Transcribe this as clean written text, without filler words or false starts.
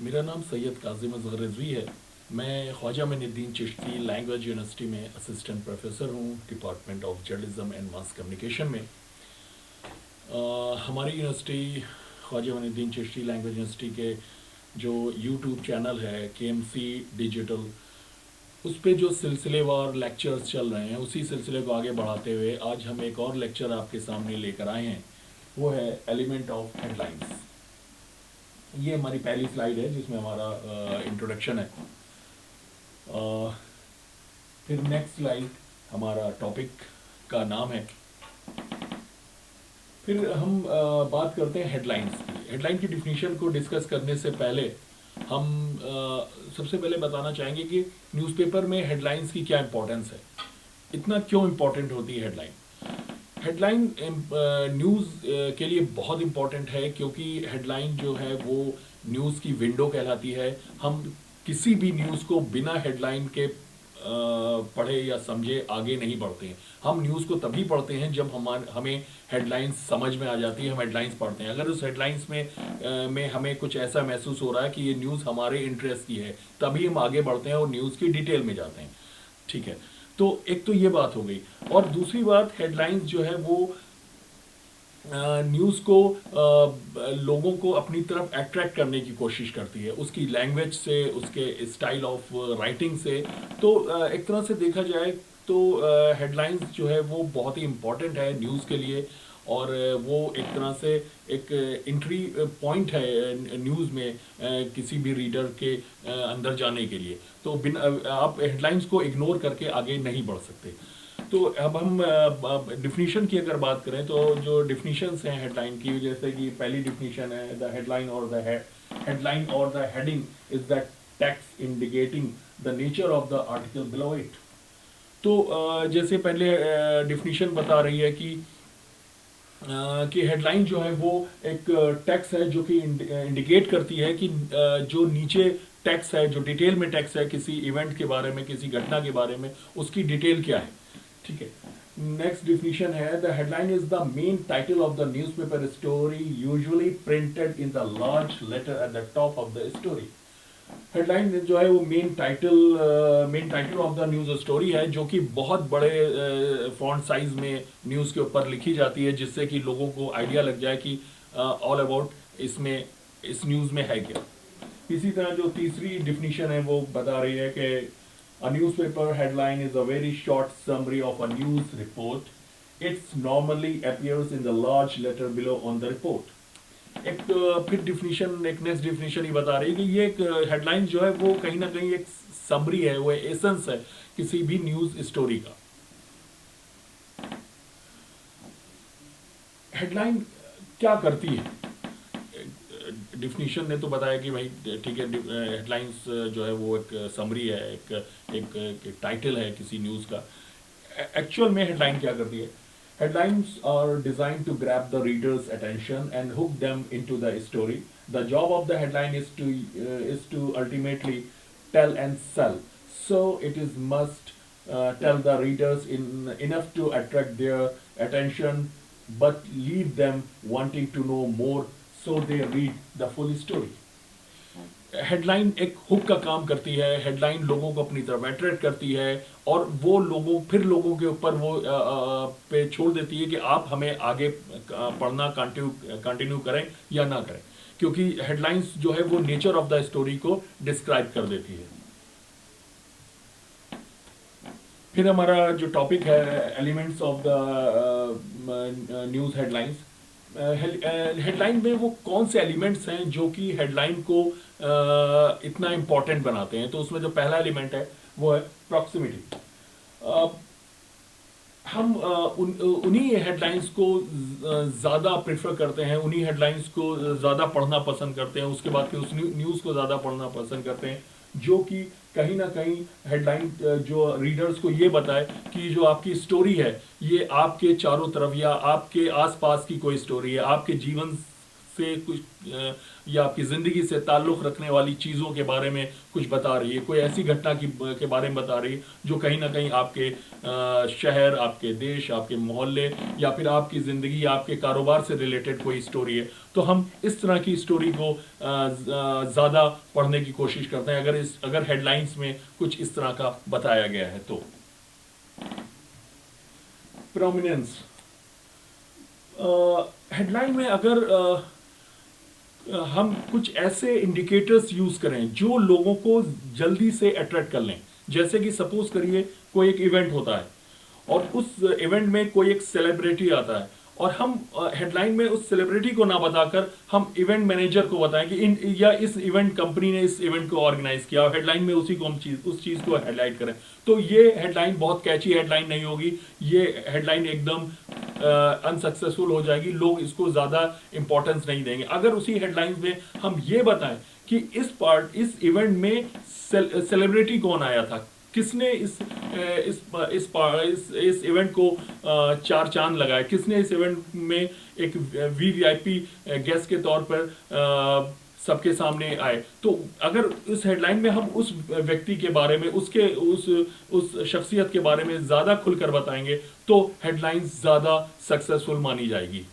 मेरा नाम सैयद काजिम असगर रिजवी है। मैं ख्वाजा मोइनुद्दीन चिश्ती लैंग्वेज यूनिवर्सिटी में असिस्टेंट प्रोफेसर हूँ, department of journalism and mass communication में। हमारी university Khwaja Moinuddin Chishti language university के जो यूट्यूब चैनल है KMC डिजिटल, उस पे जो सिलसिलेवार लेक्चर्स चल रहे हैं, उसी सिलसिले को आगे बढ़ाते हुए आज हम एक और लेक्चर आपके सामने लेकर आए हैं। वो है एलिमेंट ऑफ हेडलाइंस। ये हमारी पहली स्लाइड है जिसमें हमारा इंट्रोडक्शन है। अ, फिर नेक्स्ट स्लाइड हमारा टॉपिक का नाम है। फिर हम बात करते हैं हेडलाइंस की। हेडलाइन की डिफिनीशन को डिस्कस करने से पहले हम सबसे पहले बताना चाहेंगे कि न्यूज़पेपर में हेडलाइंस की क्या इंपॉर्टेंस है, इतना क्यों इंपॉर्टेंट होती है हेडलाइन। हेडलाइन न्यूज़ के लिए बहुत इंपॉर्टेंट है, क्योंकि हेडलाइन जो है वो न्यूज़ की विंडो कहलाती है। हम किसी भी न्यूज़ को बिना हेडलाइन के पढ़े या समझे आगे नहीं बढ़ते हैं। हम न्यूज़ को तभी पढ़ते हैं जब हमें हेडलाइंस समझ में आ जाती है, हम हेडलाइंस पढ़ते हैं। अगर उस हेडलाइंस में हमें कुछ ऐसा महसूस हो रहा है कि ये न्यूज़ हमारे इंटरेस्ट की है, तभी हम आगे बढ़ते हैं और न्यूज़ की डिटेल में जाते हैं। ठीक है, तो एक तो ये बात हो गई। और दूसरी बात, हेडलाइंस जो है वो न्यूज़ को लोगों को अपनी तरफ अट्रैक्ट करने की कोशिश करती है, उसकी लैंग्वेज से, उसके स्टाइल ऑफ राइटिंग से। तो एक तरह से देखा जाए तो हेडलाइंस जो है वो बहुत ही इम्पॉर्टेंट है न्यूज़ के लिए। और वो एक तरह से एक एंट्री पॉइंट है न्यूज़ में किसी भी रीडर के अंदर जाने के लिए। तो बिना आप हेडलाइंस को इग्नोर करके आगे नहीं बढ़ सकते। तो अब हम डिफिनीशन की अगर बात करें तो जो डिफिनीशंस हैं हेडलाइन की, जैसे कि पहली डिफिनीशन है, द हेडलाइन और द हेडलाइन और the heading is the text indicating the nature of the article below it. तो जैसे पहले डिफिनीशन बता रही है कि हेडलाइन जो है वो एक टेक्स्ट है जो कि इंडिकेट करती है कि जो नीचे टेक्स्ट है, जो डिटेल में टेक्स्ट है किसी इवेंट के बारे में, किसी घटना के बारे में, उसकी डिटेल क्या है। ठीक है, नेक्स्ट डिफिनीशन है, the headline is the main title of the newspaper story, usually printed in the large letter at the top of the story. Headline जो है वो main title of the news story है, जो कि बहुत बड़े font size में news के ऊपर लिखी जाती है, जिससे कि लोगों को आइडिया लग जाए कि ऑल अबाउट इसमें, इस न्यूज़ में है क्या। इसी तरह जो तीसरी डिफिनीशन है वो बता रही है कि a newspaper headline is a very short summary of a news report. It's normally appears in the large letter below on the report. एक फिर डिफिनीशन, एक नेक्स्ट डिफिनीशन ये बता रही है कि ये एक हेडलाइन जो है वो कहीं ना कहीं एक समरी है, वो एसेंस है किसी भी न्यूज़ स्टोरी का। हेडलाइन क्या करती है, डिफिनीशन ने तो बताया कि भाई ठीक है, हेडलाइंस जो है वो एक समरी है, एक टाइटल है किसी न्यूज़ का। एक्चुअल में हेडलाइन क्या करती है? Headlines are designed to grab the reader's attention and hook them into the story. The job of the headline is to ultimately tell and sell. So it is must tell the readers enough to attract their attention, but leave them wanting to know more, so they read the full story. Headline एक hook का काम करती है, headline लोगों को अपनी तरफ attract करती है, और वो लोगों के ऊपर वो पे छोड़ देती है कि आप हमें आगे पढ़ना कंटिन्यू करें या ना करें, क्योंकि हेडलाइंस जो है वो नेचर ऑफ द स्टोरी को डिस्क्राइब कर देती है। फिर हमारा जो टॉपिक है, elements of the news headlines. Headline में वो कौन से एलिमेंट्स हैं जो कि हेडलाइन को इतना इम्पोर्टेंट बनाते हैं। तो उसमें जो पहला एलिमेंट है वो है प्रॉक्सिमिटी। हम उन्हीं हेडलाइंस को ज़्यादा प्रेफर करते हैं, उन्हीं हेडलाइंस को ज़्यादा पढ़ना पसंद करते हैं, उसके बाद फिर उस न्यूज़ को ज़्यादा पढ़ना पसंद करते हैं, जो कि कहीं ना कहीं हेडलाइन जो रीडर्स को ये बताए कि जो आपकी स्टोरी है ये आपके चारों तरफ या आपके आसपास की कोई स्टोरी है, आपके जीवन से कुछ या आपकी ज़िंदगी से ताल्लुक़ रखने वाली चीज़ों के बारे में कुछ बता रही है, कोई ऐसी घटना के बारे में बता रही है जो कहीं ना कहीं आपके शहर, आपके देश, आपके मोहल्ले या फिर आपकी ज़िंदगी, आपके कारोबार से रिलेटेड कोई स्टोरी है, तो हम इस तरह की स्टोरी को ज़्यादा पढ़ने की कोशिश करते हैं अगर हेडलाइंस में कुछ इस तरह का बताया गया है तो। प्रोमिनेंस, हेडलाइन में अगर हम कुछ ऐसे इंडिकेटर्स यूज करें जो लोगों को जल्दी से अट्रैक्ट कर लें, जैसे कि सपोज करिए कोई एक इवेंट होता है और उस इवेंट में कोई एक सेलिब्रिटी आता है और हम हेडलाइन में उस सेलिब्रिटी को ना बताकर हम इवेंट मैनेजर को बताएं कि इस इवेंट कंपनी ने इस इवेंट को ऑर्गेनाइज किया और हेडलाइन में उसी को हम उस चीज को हेडलाइट करें, तो ये हेडलाइन बहुत कैची हेडलाइन नहीं होगी, ये हेडलाइन एकदम अनसक्सेसफुल हो जाएगी, लोग इसको ज्यादा इंपॉर्टेंस नहीं देंगे। अगर उसी हेडलाइन में हम ये बताएं कि इस इवेंट में सेलिब्रिटी कौन आया था, किसने इस इवेंट को चार चांद लगाए, किसने इस इवेंट में एक वीवीआईपी गेस्ट के तौर पर सबके सामने आए, तो अगर इस हेडलाइन में हम उस व्यक्ति के बारे में, उस शख्सियत के बारे में ज्यादा खुलकर बताएंगे तो हेडलाइन ज्यादा सक्सेसफुल मानी जाएगी।